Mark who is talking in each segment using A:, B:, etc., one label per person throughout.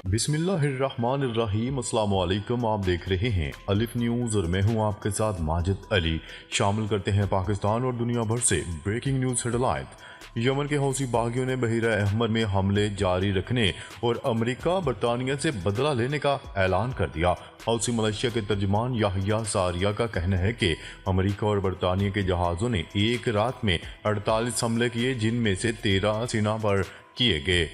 A: बिस्मिल्लाहिर्रहमानिर्रहीम। अस्सलाम वालेकुम। आप देख रहे हैं अलिफ न्यूज़ और मैं हूं आपके साथ माजिद अली। शामिल करते हैं पाकिस्तान और दुनिया भर से ब्रेकिंग न्यूज़ हेडलाइन। यमन के हौसी बागियों ने बहीरा अहमर में हमले जारी रखने और अमेरिका बरतानिया से बदला लेने का ऐलान कर दिया। हौसी मलेशिया के तर्जमान याहिया सारिया का कहना है कि अमेरिका और बरतानिया के जहाज़ों ने एक रात में 48 हमले किए, जिनमें से 13 सीना पर किए गए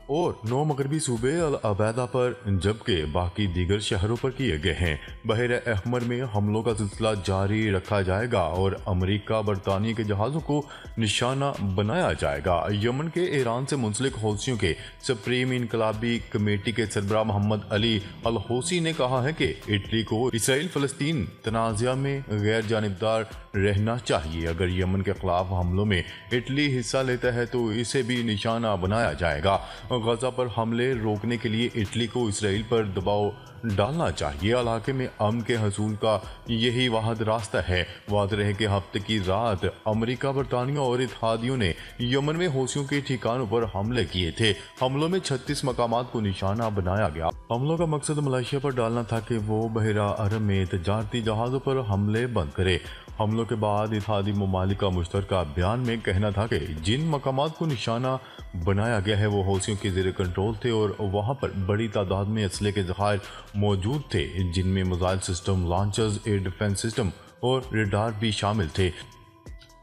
A: और 9 मगरबी सूबे अल अबैदा पर, जबकि बाकी दीगर शहरों पर किए गए हैं। बहरा अहमर में हमलों का सिलसिला जारी रखा जाएगा और अमेरिका बरतानिया के जहाज़ों को निशाना बनाया जाएगा। यमन के ईरान से मुंसलिक हौसियों के सुप्रीम इनकलाबी कमेटी के सरबराह मोहम्मद अली अल हौसी ने कहा है कि इटली को इसराइल फ़लस्तीन तनाज़ा में गैर जानिबदार रहना चाहिए। अगर यमन के खिलाफ हमलों में इटली हिस्सा लेता है तो इसे भी निशाना बनाया जाएगा। गजा पर हमले रोकने के लिए इटली को इसराइल पर दबाव डालना चाहिए। इलाके में अमन के हसूल का यही वाहिद रास्ता है। वाज़ेह है कि हफ्ते की रात अमेरिका, बरतानिया और इत्तेहादियों ने यमन में हौसियों के ठिकानों पर हमले किए थे। हमलों में 36 मकामात को निशाना बनाया गया। हमलों का मकसद मलेशिया पर डालना था कि वो बहरा अरब में तजारती जहाज़ों पर हमले बंद करे। हमलों के बाद इत्तेहादी ममालिक का मुश्तरका बयान में कहना था कि जिन मकामात को निशाना बनाया गया है वो हौसियों के ज़ेर कंट्रोल थे और वहाँ पर बड़ी तादाद में असले के ज़खायर मौजूद थे, जिनमें missile system, launchers, air defence system और रडार भी शामिल थे।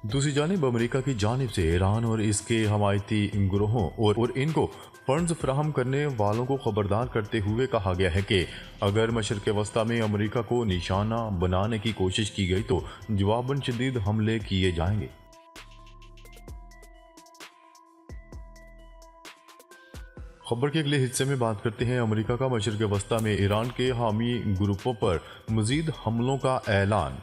A: दूसरी जानिब अमेरिका की जानिब से ईरान और इसके हमायती ग्रोहों और इनको फंड्स फराहम करने वालों को खबरदार करते हुए कहा गया है कि अगर मशरिक़ वस्ता में अमेरिका को निशाना बनाने की कोशिश की गई तो जवाबन शदीद हमले किए जाएंगे। खबर के अगले हिस्से में बात करते हैं अमेरिका का मशरिक़ वस्ता में ईरान के हामी ग्रुपों पर मज़ीद हमलों का ऐलान।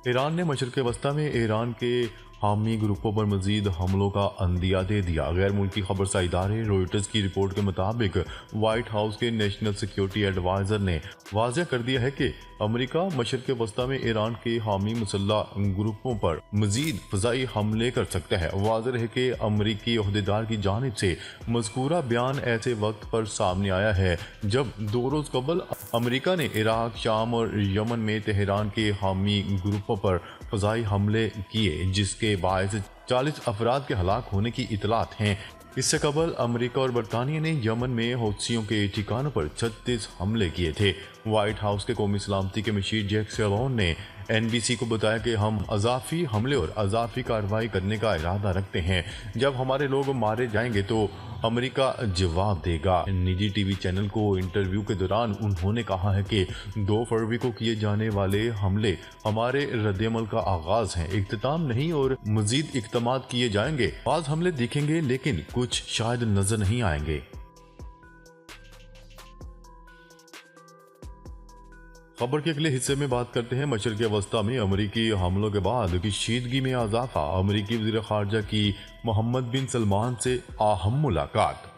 A: ईरान ने मशरिक़ वस्ता में ईरान के हामी ग्रुपों पर मज़ीद हमलों का अंदिया दे दिया। गैर मुल्की खबरसा इदारे रॉयटर्स की रिपोर्ट के मुताबिक वाइट हाउस के नेशनल सिक्योरिटी एडवाइज़र ने वाज़ेह कर दिया है कि अमेरिका मशरिक़ वस्ता में ईरान के हामी मुसल्लह ग्रुपों पर मज़ीद फ़ज़ाई हमले कर सकता है। वाज़ेह है कि अमरीकी ओहदेदार की जानिब से मज़कूरा बयान ऐसे वक्त पर सामने आया है जब 2 रोज़ कबल अमेरिका ने इराक, शाम और यमन में तेहरान के हामी ग्रुपों पर फ़ज़ाई हमले किए, जिसके बायस 40 अफराद के हलाक होने की इतलात हैं। इससे कबल अमेरिका और बरतानिया ने यमन में हौसियों के ठिकानों पर 36 हमले किए थे। व्हाइट हाउस के कौमी सलामती के मशीर जैक सलोन ने NBC को बताया कि हम अज़ाफ़ी हमले और अज़ाफ़ी कार्रवाई करने का इरादा रखते हैं। जब हमारे लोग मारे जाएंगे तो अमेरिका जवाब देगा। निजी टीवी चैनल को इंटरव्यू के दौरान उन्होंने कहा है कि 2 फरवरी को किए जाने वाले हमले हमारे रद्दअमल का आगाज है, इख्तिताम नहीं, और मजीद इक़दामात किए जाएंगे। आज हमले दिखेंगे लेकिन कुछ शायद नजर नहीं आएंगे। खबर के अगले हिस्से में बात करते हैं मशरिक़ वस्ता में अमरीकी हमलों के बाद कशीदगी में इजाफा। अमरीकी वज़ीर ख़ारजा की मोहम्मद बिन सलमान से अहम मुलाकात।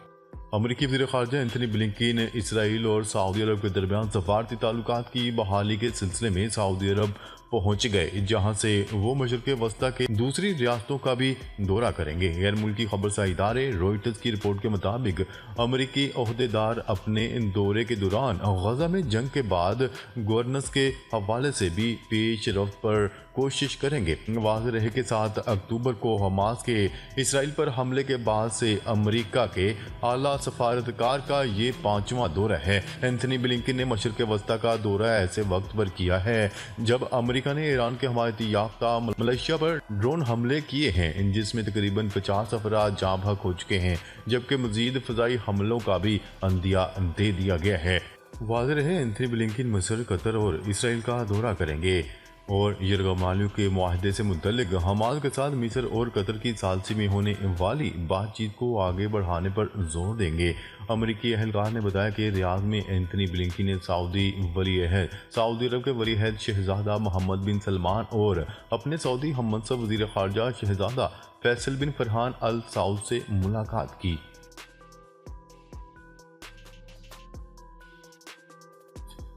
A: अमरीकी वज़ीर ख़ारजा एंथनी ब्लिंकन इसराइल और सऊदी अरब के दरमियान सफारती ताल्लुकात की बहाली के सिलसिले में सऊदी अरब पहुंच गए, जहां से वो मशरिक़ वस्ता के दूसरी रियासतों का भी दौरा करेंगे। गैर मुल्की खबरसा इदारे रॉयटर्स की रिपोर्ट के मुताबिक अमरीकी ओहदेदार अपने दौरे के दौरान गजा में जंग के बाद गवर्नेंस के हवाले से भी पेश रफ्त पर कोशिश करेंगे। वाज़ेह रहे कि 7 अक्टूबर को हमास के इसराइल पर हमले के बाद से अमरीका के आला सफारतकार का ये 5वां दौरा है। एंथनी ब्लिंकन ने मशरिक़ वस्ता का दौरा ऐसे वक्त पर किया है जब अमेरिका ने ईरान के हमायती याफ्ता मलेशिया पर ड्रोन हमले किए हैं, जिसमें तकरीबन 50 अफराद जाँ बहक हो चुके हैं, जबकि मजीद फ़ज़ाई हमलों का भी अंदिया दे दिया गया है। वाज़ेह रहे एंथनी ब्लिंकन मिस्र, कतर और इसराइल का दौरा करेंगे और यरगमालियों के मुआहदे से मुतल्लिक हमास के साथ मिस्र और कतर की सालसी में होने वाली बातचीत को आगे बढ़ाने पर जोर देंगे। अमरीकी अहलकार ने बताया कि रियाद में एंथनी ब्लिंकन ने सऊदी अरब के वली अहद शहजादा मोहम्मद बिन सलमान और अपने सऊदी हममनसब वज़ीर ख़ारजा शहजादा फैसल बिन फरहान अल सऊद से मुलाकात की।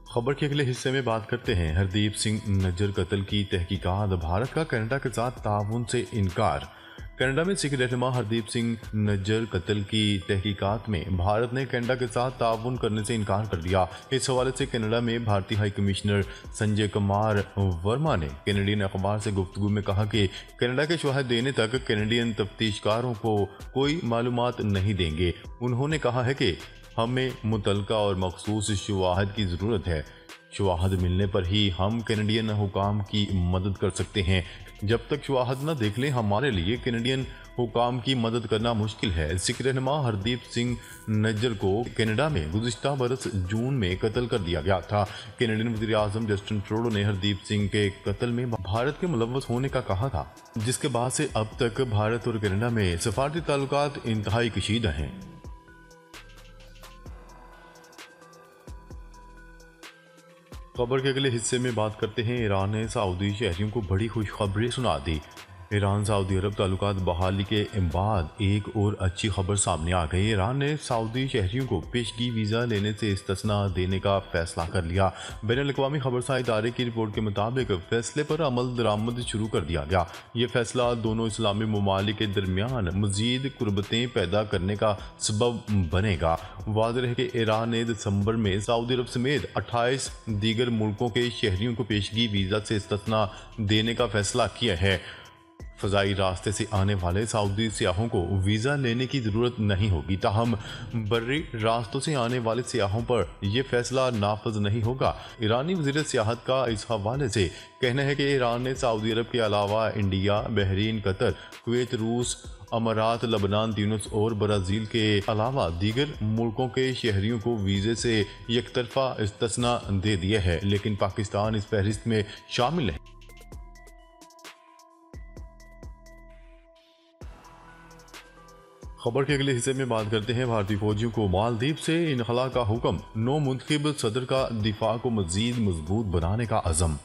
A: खबर के अगले हिस्से में बात करते हैं हरदीप सिंह नज्जर कत्ल की तहकीकात। भारत का कनाडा के साथ ताउन से इनकार। कनाडा में सिख रहनुमा हरदीप सिंह नज्जर कत्ल की तहकीकात में भारत ने कनाडा के साथ ताउन करने से इनकार कर दिया। इस हवाले से कनाडा में भारतीय हाई कमिश्नर संजय कुमार वर्मा ने कैनेडियन अखबार से गुफ्तगू में कहा कि कनाडा के शवाहद देने तक कैनेडियन तफ्तीशकारों को कोई मालूमात नहीं देंगे। उन्होंने कहा है कि हमें मुतलका और मखसूस शवाहद की ज़रूरत है। शवाहद मिलने पर ही हम कैनेडियन हुकाम की मदद कर सकते हैं। जब तक शवाहद न देख लें हमारे लिए कैनेडियन हुकाम की मदद करना मुश्किल है। सिख रहनुमा हरदीप सिंह नज्जर को कनाडा में गुज़िश्ता बरस जून में कत्ल कर दिया गया था। कैनेडियन वज़ीर आज़म जस्टिन ट्रूडो ने हरदीप सिंह के कत्ल में भारत के मुलव्वस होने का कहा था, जिसके बाद से अब तक भारत और कनाडा में सफारती ताल्लुकात इंतहाई कशीदा हैं। खबर के अगले हिस्से में बात करते हैं। ईरान ने सऊदी शहरियों को बड़ी खुशखबरी सुना दी। ईरान सऊदी अरब ताल्लुकात बहाली के बाद एक और अच्छी खबर सामने आ गई। ईरान ने सऊदी शहरियों को पेशगी वीज़ा लेने से इस्तिस्ना देने का फैसला कर लिया। बैनुल-अक़वामी खबरसां इदारे की रिपोर्ट के मुताबिक फैसले पर अमल दरामद शुरू कर दिया गया। ये फैसला दोनों इस्लामी ममालिक के दरमियान मज़ीद कुर्बतें पैदा करने का सबब बनेगा। वाज़ेह है कि ईरान ने दिसंबर में सऊदी अरब समेत 28 दीगर मुल्कों के शहरियों को पेशगी वीज़ा से इस्तिस्ना देने का फैसला किया है। फ़ज़ाई रास्ते से आने वाले सऊदी सियाहों को वीज़ा लेने की ज़रूरत नहीं होगी। ताहम बर्री रास्तों से आने वाले सियाहों पर यह फैसला नाफज नहीं होगा। ईरानी वज़ीर सियाहत का इस हवाले से कहना है कि ईरान ने सऊदी अरब के अलावा इंडिया, बहरीन, कतर, कुवैत, रूस, अमारात, लबनान, ट्यूनिस और ब्राज़ील के अलावा दीगर मुल्कों के शहरियों को वीज़े से यकतरफा इस्तिस्ना दे दिया है, लेकिन पाकिस्तान इस फहरिस्त में शामिल है। खबर के अगले हिस्से में बात करते हैं। भारतीय फौजियों को मालदीव से इनखला का हुक्म, नौ मुंतखब सदर का दिफा को मजीद मजबूत बनाने का अज़म।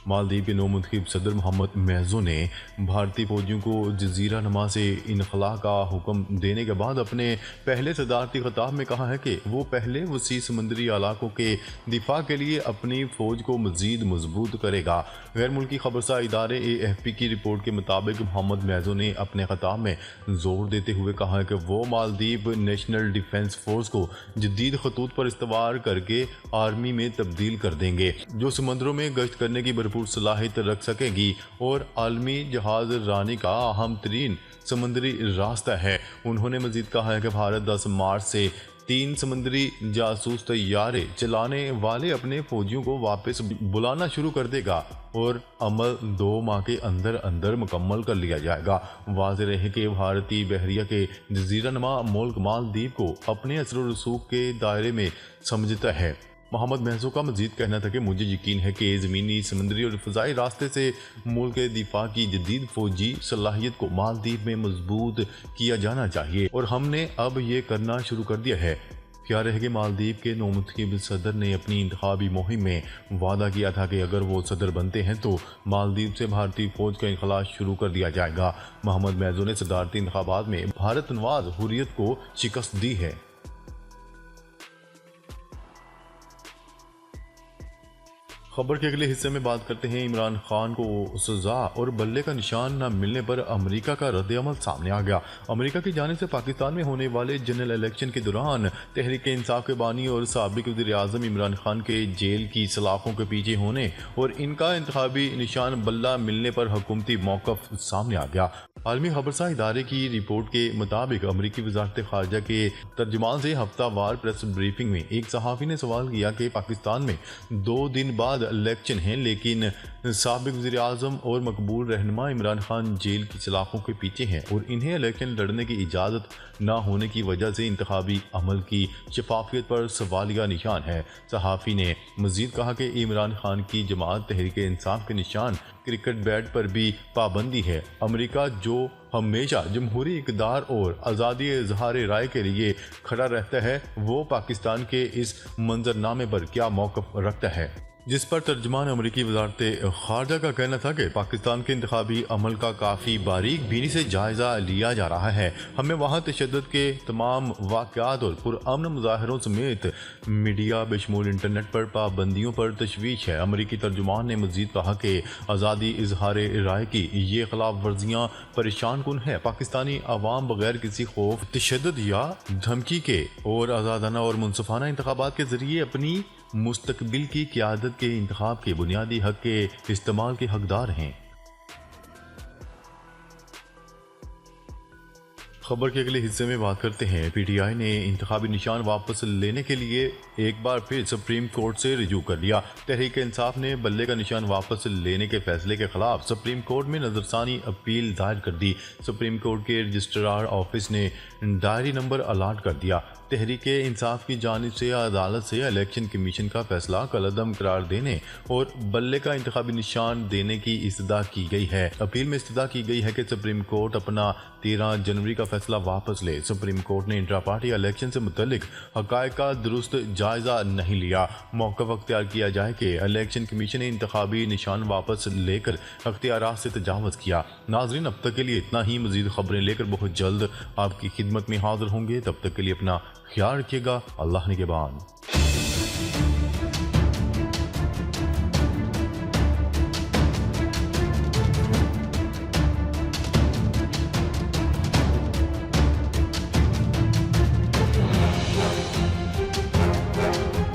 A: मालदीव के नौ मुंतखब सदर मोहम्मद महजू ने भारतीय फौजियों को जजीरा नमा से इनखला का हुक्म देने के बाद अपने पहले सदारती खिताब में कहा है कि वो पहले वसी समंदरी इलाकों के दिफा के लिए अपनी फ़ौज को मज़ीद मजबूत करेगा। गैर मुल्की खबरसां इदारे AFP की रिपोर्ट के मुताबिक मोहम्मद महजू ने अपने खिताब में जोर देते हुए कहा है कि वो मालदीव नेशनल डिफेंस फोर्स को जदीद खतूत पर इस्तवार करके आर्मी में तब्दील कर देंगे, जो समंदरों में गश्त करने की भरपूर सलाहियत रख सकेगी और आलमी जहाज रानी का अहम तरीन समंदरी रास्ता है। उन्होंने मजीद कहा है कि भारत 10 मार्च से 3 समंदरी जासूस तैयारे चलाने वाले अपने फौजियों को वापस बुलाना शुरू कर देगा और अमल 2 माह के अंदर अंदर मुकम्मल कर लिया जाएगा। वाज़ेह रहे कि भारतीय बहरिया के जजीरा नुमा मुल्क मालदीव को अपने असर रसूख के दायरे में समझता है। मोहम्मद महजू का मजीद कहना था कि मुझे यकीन है कि ज़मीनी, समुद्री और फ़ज़ाई रास्ते से मुल्क के दिफा की जदीद फ़ौजी सलाहियत को मालदीव में मजबूत किया जाना चाहिए और हमने अब ये करना शुरू कर दिया है। ख्याल है कि मालदीव के नौ मुंतखब सदर ने अपनी इंतखाबी मुहिम में वादा किया था कि अगर वो सदर बनते हैं तो मालदीव से भारतीय फ़ौज का इनखला शुरू कर दिया जाएगा। मोहम्मद महजू ने सदारती इंतखाबात में भारत नवाज हुर्रियत को शिकस्त दी है। खबर के अगले हिस्से में बात करते हैं। इमरान खान को सजा और बल्ले का निशान न मिलने पर अमेरिका का रद्द-ए-अमल सामने आ गया। अमेरिका की जानिब से पाकिस्तान में होने वाले जनरल इलेक्शन के दौरान तहरीक-ए-इंसाफ के बानी और साबिक वज़ीर-ए-आज़म इमरान खान के जेल की सलाखों के पीछे होने और इनका इंतखाबी निशान बल्ला मिलने पर हुकूमती मौक़िफ़ सामने आ गया। आलमी खबरसां इदारे की रिपोर्ट के मुताबिक अमरीकी वज़ारत ख़ारजा के तर्जुमान से हफ्तावार प्रेस ब्रीफिंग में एक सहाफ़ी ने सवाल किया कि पाकिस्तान में 2 दिन बाद इलेक्शन हैं, लेकिन साबिक वज़ीर-ए-आज़म और मकबूल रहनुमा इमरान खान जेल की सलाखों के पीछे हैं और इन्हें इलेक्शन लड़ने की इजाज़त न होने की वजह से इंतखाबी अमल की शफाफियत पर सवालिया निशान है। सहाफ़ी ने मज़ीद कहा कि इमरान खान की जमात तहरीक-ए-इंसाफ के निशान क्रिकेट बैट पर भी पाबंदी है। अमेरिका जो हमेशा जमहूरी इक़्तिदार और आज़ादी इज़हार राय के लिए खड़ा रहता है, वो पाकिस्तान के इस मंजरनामे पर क्या मौक़िफ़ रखता है। जिस पर तर्जुमान अमरीकी वजारत खारजा का कहना था कि पाकिस्तान के इंतखाबी अमल का काफ़ी बारीक बीनी से जायज़ा लिया जा रहा है। हमें वहाँ तशद्दुद के तमाम वाक़यात और पुरअमन मुजाहरों समेत मीडिया बशमूल इंटरनेट पर पाबंदियों पर तशवीश है। अमरीकी तर्जुमान ने मज़ीद कहा कि आज़ादी इजहार राय की ये खिलाफ वर्जियाँ परेशान कुन है। पाकिस्तानी अवाम बगैर किसी खौफ, तशद्दुद या धमकी के और आज़ादाना और मुनसफाना इंतखाबात के ज़रिए अपनी मुस्तकबिल की क़यादत के इंतखाब के बुनियादी हक के इस्तेमाल के हकदार हैं। खबर के अगले हिस्से में बात करते हैं। पीटीआई ने इंतखाबी निशान वापस लेने के लिए एक बार फिर सुप्रीम कोर्ट से रिजू कर लिया। तहरीक इंसाफ ने बल्ले का निशान वापस लेने के फैसले के खिलाफ सुप्रीम कोर्ट में नजरसानी अपील दायर कर दी। सुप्रीम कोर्ट के रजिस्ट्रार ऑफिस ने डायरी नंबर अलाट कर दिया। तहरीक इंसाफ की जानिब से अदालत से इलेक्शन कमीशन का फैसला कलअदम करार देने और बल्ले का इंतखाबी निशान देने की इस्तदा की गई है। अपील में इस्तदा की गई है कि सुप्रीम कोर्ट अपना 13 जनवरी का फैसला वापस ले। सुप्रीम कोर्ट ने इंट्रा पार्टी इलेक्शन से मुतल्लिक हक़ाइक़ का दुरुस्त जायजा नहीं लिया। मौक़िफ़ अख्तियार किया जाए कि इलेक्शन कमीशन ने इंतखाबी निशान वापस लेकर अख्तियारात से तजावज़ किया। नाज़रीन, अब तक के लिए इतना ही। मज़ीद खबरें लेकर बहुत जल्द आपकी खिदमत में हाजिर होंगे। तब तक के लिए अपना ख्याल रखिएगा। अल्लाह निगहबान।